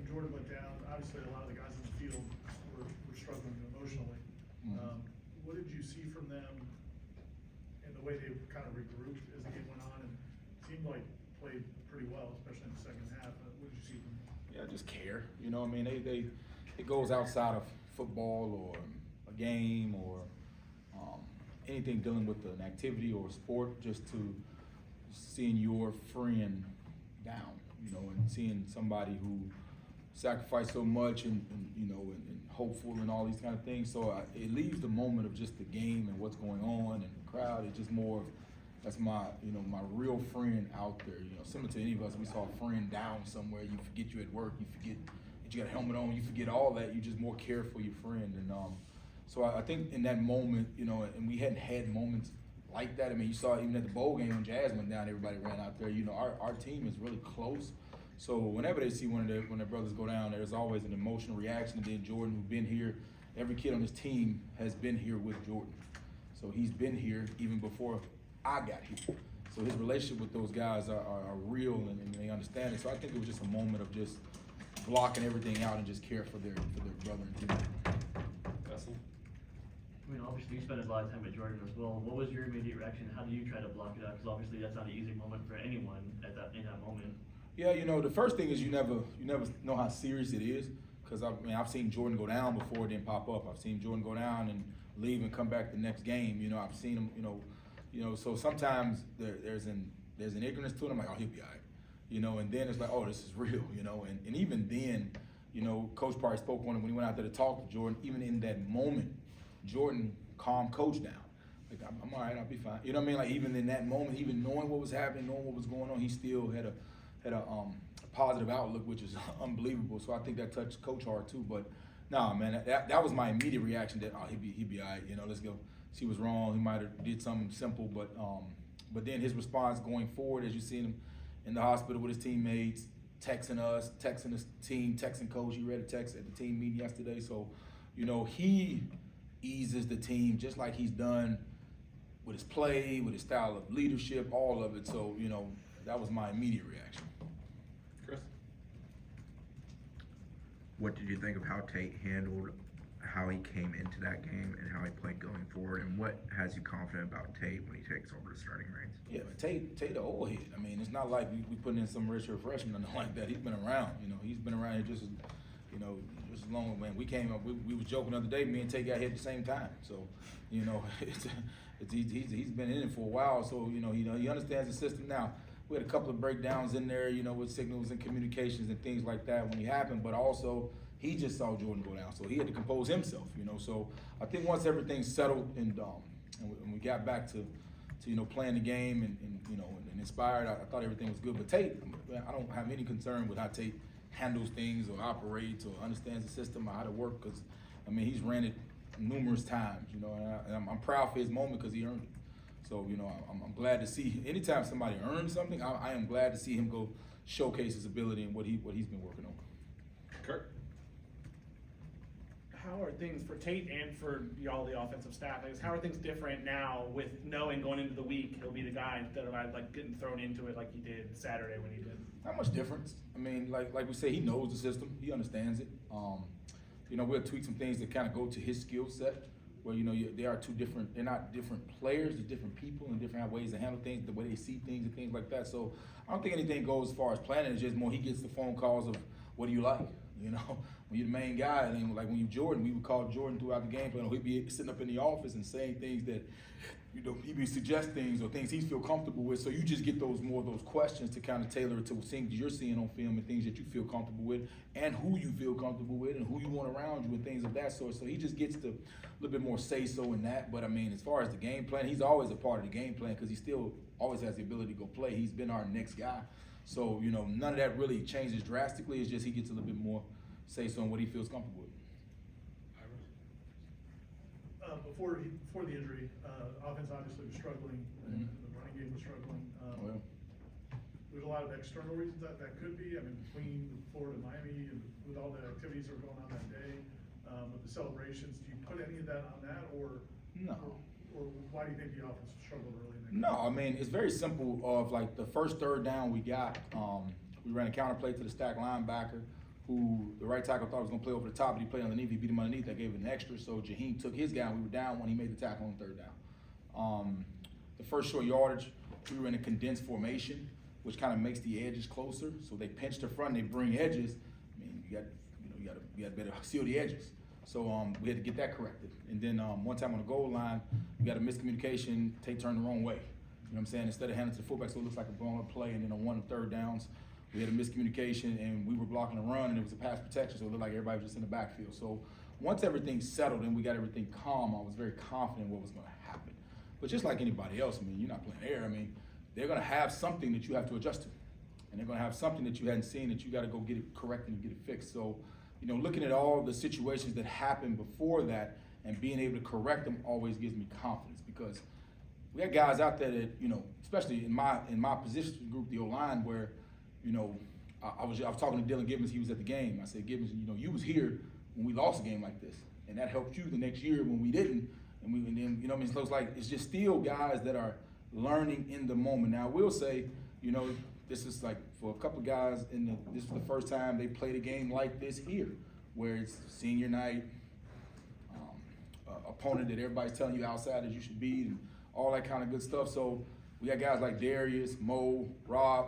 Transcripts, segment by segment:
Jordan went down, obviously a lot of the guys in the field were struggling emotionally. What did you see from them in the way they kind of regrouped as the game went on, and seemed like played pretty well, especially in the second half? What did you see from them? Yeah, just care. You know, I mean, it goes outside of football or a game or anything dealing with an activity or sport, just to seeing your friend down, you know, and seeing somebody who sacrificed so much and you know, and hopeful and all these kind of things. So it leaves the moment of just the game and what's going on and the crowd. It's just more of, that's my, you know, my real friend out there. You know, similar to any of us, we saw a friend down somewhere. You forget you at work. You forget that you got a helmet on. You forget all that. You just more care for your friend. And so I think in that moment, you know, and we hadn't had moments like that. I mean, you saw even at the bowl game when Jazz went down, everybody ran out there. You know, our team is really close. So whenever they see one of their brothers go down, there's always an emotional reaction. And then Jordan, who's been here, every kid on his team has been here with Jordan. So he's been here even before I got here. So his relationship with those guys are real, and they understand it. So I think it was just a moment of just blocking everything out and just care for their brother and teammate. I mean, obviously you spent a lot of time with Jordan as well. What was your immediate reaction? How do you try to block it out? Because obviously that's not an easy moment for anyone in that moment. Yeah, you know, the first thing is you never know how serious it is, because I mean, I've seen Jordan go down before it didn't pop up. I've seen Jordan go down and leave and come back the next game. You know, I've seen him. You know, so sometimes there's an ignorance to it. I'm like, oh, he'll be all right. You know, and then it's like, oh, this is real. You know, and even then, you know, Coach probably spoke on it when he went out there to talk to Jordan. Even in that moment, Jordan calmed Coach down. Like, I'm all right, I'll be fine. You know what I mean? Like, even in that moment, even knowing what was happening, knowing what was going on, he still had a positive outlook, which is unbelievable. So I think that touched Coach hard too. But nah, man, that was my immediate reaction. That he'd be all right. You know, let's go. He was wrong. He might have did something simple, but then his response going forward, as you seen him in the hospital with his teammates, texting us, texting his team, texting Coach. He read a text at the team meeting yesterday. So, you know, he eases the team just like he's done with his play, with his style of leadership, all of it. So, you know, that was my immediate reaction. Chris? What did you think of how Tate handled how he came into that game and how he played going forward, and what has you confident about Tate when he takes over the starting reins? Yeah, Tate the old head. I mean, it's not like we putting in some redshirt freshman or nothing like that. He's been around. You know, he's been around here just as long. Man, we came up. We was joking the other day. Me and Tate got here at the same time. So, you know, he's been in it for a while. So you know he understands the system now. We had a couple of breakdowns in there, you know, with signals and communications and things like that when he happened. But also, he just saw Jordan go down, so he had to compose himself, you know. So I think once everything settled and we got back to you know, playing the game and you know, and inspired, I thought everything was good. But Tate, I don't have any concern with how Tate handles things or operates or understands the system or how to work, because I mean, he's ran it numerous times, you know, and I'm proud for his moment because he earned it. So, you know, I'm glad to see, anytime somebody earns something, I am glad to see him go showcase his ability and what he's been working on. Kurt? How are things for Tate and for y'all, the offensive staff? How are things different now with knowing going into the week he'll be the guy instead of like getting thrown into it like he did Saturday when he did? Not much difference. I mean, like we say, he knows the system. He understands it. You know, we'll tweak some things that kind of go to his skill set. Where, you know, they are two different, they're not different players, they're different people and different ways to handle things, the way they see things and things like that. So I don't think anything goes as far as planning. It's just more he gets the phone calls of, what do you like? You know, when you're the main guy, and then like when you Jordan, we would call Jordan throughout the game plan. He'd be sitting up in the office and saying things that, you know, he'd be suggest things or things he feel comfortable with. So you just get those questions to kind of tailor it to things you're seeing on film and things that you feel comfortable with and who you feel comfortable with and who you want around you and things of that sort. So he just gets to a little bit more say-so in that. But I mean, as far as the game plan, he's always a part of the game plan because he still always has the ability to go play. He's been our next guy. So, you know, none of that really changes drastically. It's just he gets a little bit more say-so on what he feels comfortable with. Before the injury, offense obviously was struggling, and the running game was struggling. There's a lot of external reasons that could be. I mean, between Florida and Miami, and with all the activities that were going on that day, with the celebrations, do you put any of that on that, or no? Or why do you think the offense struggled early in the game? No, I mean, it's very simple. Of like the first third down we got, we ran a counter play to the stack linebacker, who the right tackle thought was gonna play over the top, but he played underneath, he beat him underneath, that gave it an extra, so Jaheim took his guy, and we were down when he made the tackle on 3rd down. The first short yardage, we were in a condensed formation, which kind of makes the edges closer, so they pinch the front, they bring edges, I mean, you got better seal the edges. So we had to get that corrected. And then one time on the goal line, we got a miscommunication, Tate turned the wrong way. You know what I'm saying? Instead of handing it to the fullback, so it looks like a blown up play, and then on 1 and 3rd downs, we had a miscommunication, and we were blocking a run, and it was a pass protection, so it looked like everybody was just in the backfield. So once everything settled and we got everything calm, I was very confident what was going to happen. But just like anybody else, I mean, you're not playing air. I mean, they're going to have something that you have to adjust to, and they're going to have something that you hadn't seen that you got to go get it corrected and get it fixed. So, you know, looking at all the situations that happened before that and being able to correct them always gives me confidence, because we had guys out there that, you know, especially in my position group, the O-line, where, you know, I was talking to Dylan Gibbons, he was at the game. I said, Gibbons, you know, you was here when we lost a game like this, and that helped you the next year when we didn't. And then, you know, I mean, so it's like, it's just still guys that are learning in the moment. Now, I will say, you know, this is like for a couple of guys, this was the first time they played a game like this here, where it's senior night, opponent that everybody's telling you outside that you should beat, and all that kind of good stuff. So we got guys like Darius, Mo, Rob,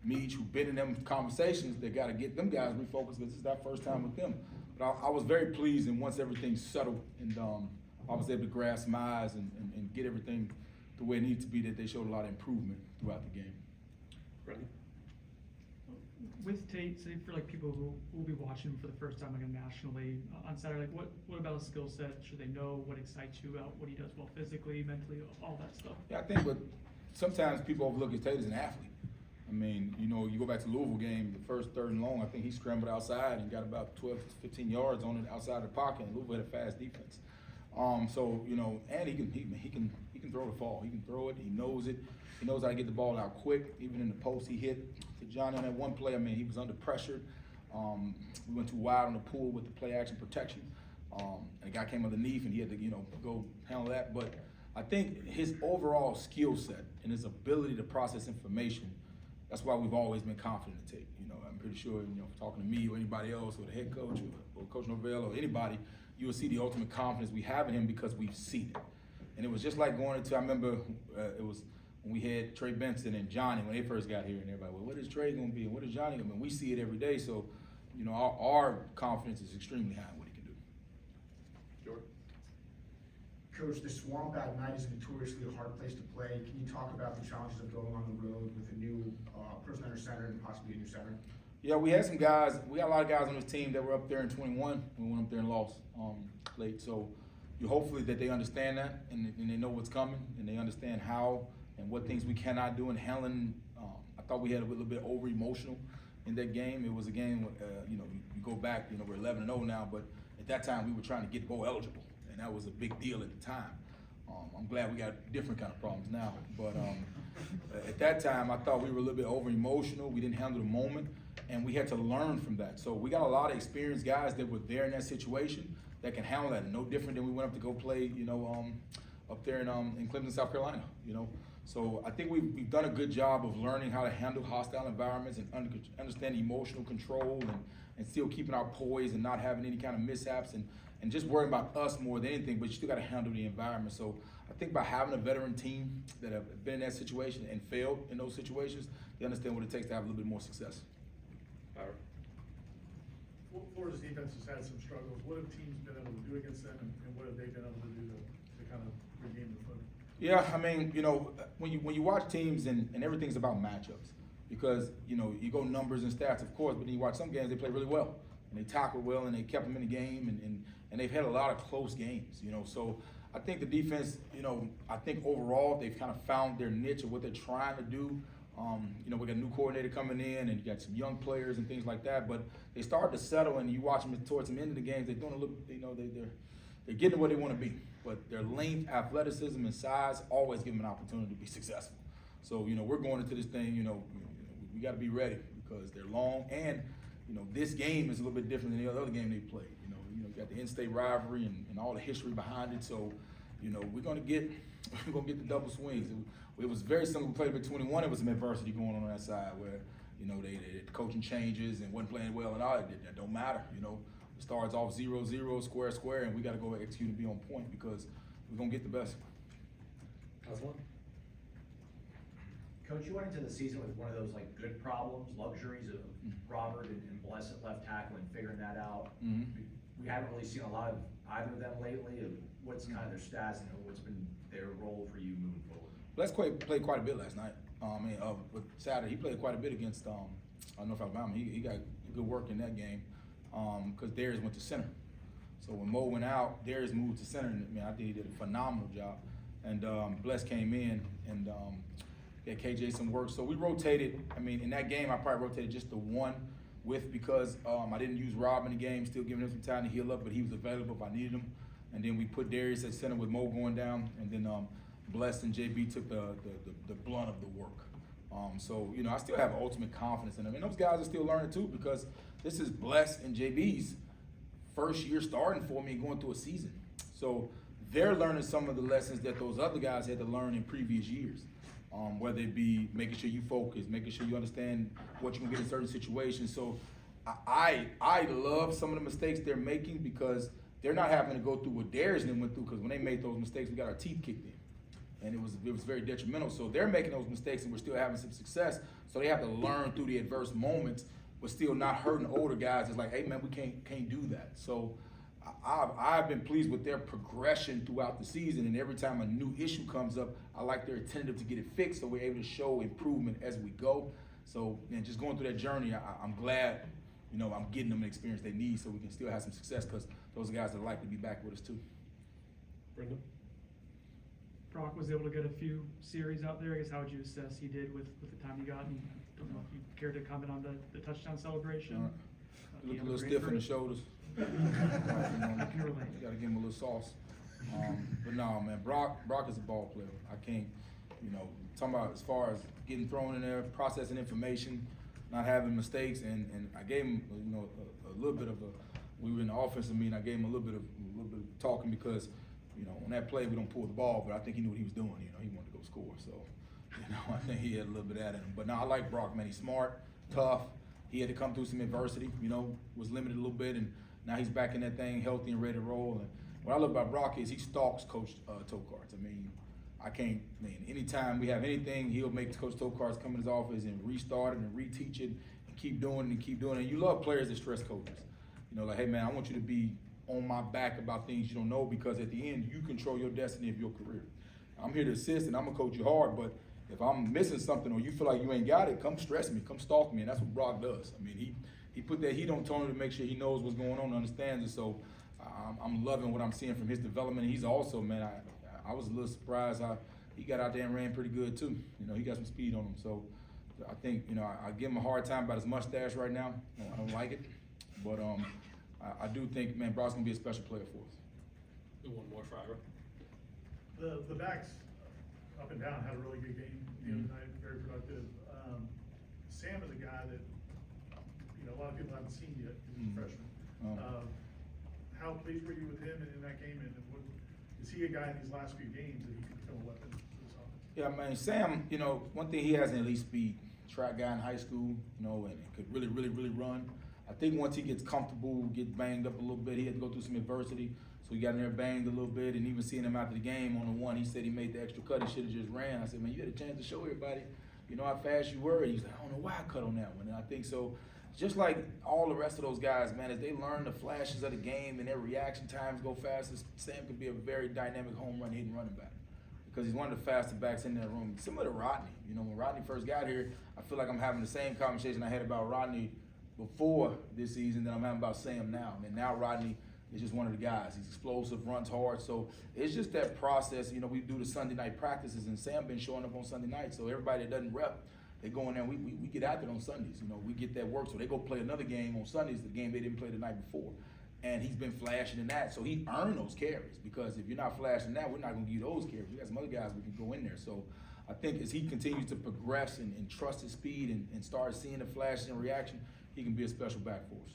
Meach, who've been in them conversations. They got to get them guys refocused, because this is that first time with them. But I was very pleased, and once everything settled, and I was able to grasp my eyes and get everything the way it needed to be, that they showed a lot of improvement throughout the game. Brendan? With Tate, say for like people who will be watching him for the first time again nationally on Saturday, like what about his skill set should they know? What excites you about what he does well physically, mentally, all that stuff? Yeah, I think what sometimes people overlook is Tate as an athlete. I mean, you know, you go back to the Louisville game, the first 3rd and long, I think he scrambled outside and got about 12 to 15 yards on it outside the pocket, and Louisville had a fast defense. So, you know, and he can throw the ball. He can throw it. He knows it. He knows how to get the ball out quick. Even in the post, he hit to Johnny on that one play. I mean, he was under pressure. We went too wide on the pool with the play action protection. And the guy came underneath, and he had to, you know, go handle that. But I think his overall skill set and his ability to process information, that's why we've always been confident in Tate. You know, I'm pretty sure, you know, talking to me or anybody else, or the head coach or Coach Norvell or anybody, you will see the ultimate confidence we have in him because we've seen it. And it was just like going into, I remember it was when we had Trey Benson and Johnny when they first got here, and everybody, well, what is Trey going to be and what is Johnny going to be? We see it every day, so, you know, our confidence is extremely high in what he can do. Jordan? Coach, the Swamp at night is a notoriously a hard place to play. Can you talk about the challenges of going on the road with a new person under center and possibly a new center? Yeah, we had some guys. We got a lot of guys on this team that were up there in 21. We went up there and lost late. So you hopefully that they understand that and they know what's coming and they understand how and what things we cannot do in handling. I thought we had a little bit over emotional in that game. It was a game, you know, you go back, you know, we're 11-0 now, but at that time we were trying to get bowl eligible, and that was a big deal at the time. I'm glad we got different kind of problems now, but at that time I thought we were a little bit over emotional. We didn't handle the moment, and we had to learn from that. So we got a lot of experienced guys that were there in that situation that can handle that. No different than we went up to go play, you know, up there in Clemson, South Carolina, you know. So I think we've done a good job of learning how to handle hostile environments and understand emotional control and still keeping our poise and not having any kind of mishaps and just worrying about us more than anything, but you still got to handle the environment. So I think by having a veteran team that have been in that situation and failed in those situations, they understand what it takes to have a little bit more success. Howard? Florida's defense has had some struggles. What have teams been able to do against them, and what have they been able to do to kind of regain the footing? Yeah, I mean, you know, when you watch teams and everything's about matchups, because, you know, you go numbers and stats, of course, but then you watch some games, they play really well, and they tackle well, and they kept them in the game, and they've had a lot of close games, you know. So I think the defense, you know, I think overall they've kind of found their niche of what they're trying to do. You know, we got a new coordinator coming in, and you got some young players and things like that, but they started to settle, and you watch them towards the end of the games, they're doing a little, you know, they're getting where they want to be. But their length, athleticism, and size always give them an opportunity to be successful. So, you know, we're going into this thing, you know, we got to be ready because they're long, and, you know, this game is a little bit different than the other game they played. You got the in-state rivalry and all the history behind it. So, you know, we're gonna get the double swings. It was very similar. We played with 21. It was some adversity going on that side where, you know, the coaching changes and wasn't playing well and all that don't matter. You know, it starts off 0-0, square, and we got to go execute and be on point because we're gonna get the best. Aslan? Coach, you went into the season with one of those like good problems, luxuries of Robert and Bless at left tackle and figuring that out. We haven't really seen a lot of either of them lately. What's kind of their stats and what's been their role for you moving forward? Bless played quite a bit last night. But Saturday he played quite a bit against North Alabama. He got good work in that game because Darius went to center. So when Mo went out, Darius moved to center, and I think he did a phenomenal job. And Bless came in and got KJ some work. So we rotated. I mean, in that game, I probably rotated just the one because I didn't use Rob in the game, still giving him some time to heal up, but he was available if I needed him. And then we put Darius at center with Mo going down, and then Bless and JB took the blunt of the work. So, you know, I still have ultimate confidence in them. And those guys are still learning too because this is Bless and JB's first year starting for me going through a season. So they're learning some of the lessons that those other guys had to learn in previous years. Whether it be making sure you focus, making sure you understand what you can get in certain situations. So I love some of the mistakes they're making because they're not having to go through what Darius and them went through because when they made those mistakes, we got our teeth kicked in. And it was very detrimental. So they're making those mistakes and we're still having some success. So they have to learn through the adverse moments, but still not hurting older guys. It's like, hey man, we can't do that. So I've been pleased with their progression throughout the season, and every time a new issue comes up, I like they're attentive to get it fixed so we're able to show improvement as we go. So just going through that journey, I'm glad, you know, I'm getting them the experience they need so we can still have some success because those guys that like to be back with us too. Brendan? Brock was able to get a few series out there. I guess how would you assess he did with the time he got? And I don't know if you care to comment on the touchdown celebration. He looked a little stiff in the shoulders. You gotta give him a little sauce. But no, man, Brock is a ball player. I can't, you know, talking about as far as getting thrown in there, processing information, not having mistakes, and I gave him, you know, a little bit of we were in the offensive meeting, I gave him a little bit of talking because, you know, on that play we don't pull the ball, but I think he knew what he was doing. You know, he wanted to go score, so, you know, I think he had a little bit of that in him. But no, I like Brock, man. He's smart, tough. He had to come through some adversity, you know, was limited a little bit, and now he's back in that thing, healthy and ready to roll. And what I love about Brock is he stalks Coach Tokarz. Anytime we have anything, he'll make Coach Tokarz come in his office and restart it and reteach it and keep doing it and keep doing it. And you love players that stress coaches. You know, like, hey man, I want you to be on my back about things you don't know because at the end, you control your destiny of your career. I'm here to assist and I'm gonna coach you hard, but if I'm missing something or you feel like you ain't got it, come stress me, come stalk me, and that's what Brock does. I mean, he put that heat on Tony to make sure he knows what's going on and understands it. So I'm loving what I'm seeing from his development. He's also, man, I was a little surprised how he got out there and ran pretty good too. You know, he got some speed on him. So I think, you know, I give him a hard time about his mustache right now. I don't like it, but I do think, man, Brock's gonna be a special player for us. One more for Ira. The backs up and down had a really good game the other night, very productive. Sam is a guy that, you know, a lot of people haven't seen yet. He's a freshman. How pleased were you with him in that game, and is he a guy in these last few games that he could become a weapon for this offense? Yeah, man, Sam, you know, one thing he has an elite speed. Track guy in high school, you know, and could really run. I think once he gets comfortable, gets banged up a little bit, he had to go through some adversity. So he got in there banged a little bit, and even seeing him after the game on the one, he said he made the extra cut, he should have just ran. I said, man, you had a chance to show everybody, you know, how fast you were. And he's like, I don't know why I cut on that one. And I think so, just like all the rest of those guys, man, as they learn the flashes of the game and their reaction times go faster, Sam could be a very dynamic home run hitting running back because he's one of the fastest backs in that room. Similar to Rodney. You know, when Rodney first got here, I feel like I'm having the same conversation I had about Rodney before this season that I'm having about Sam now. And now Rodney is just one of the guys. He's explosive, runs hard. So it's just that process. You know, we do the Sunday night practices, and Sam been showing up on Sunday night. So everybody that doesn't rep, they go in there. We get out there on Sundays. You know, we get that work. So they go play another game on Sundays, the game they didn't play the night before. And he's been flashing in that. So he earned those carries because if you're not flashing that, we're not going to give you those carries. We got some other guys we can go in there. So I think as he continues to progress and trust his speed and start seeing the flashes and reaction, he can be a special back for us.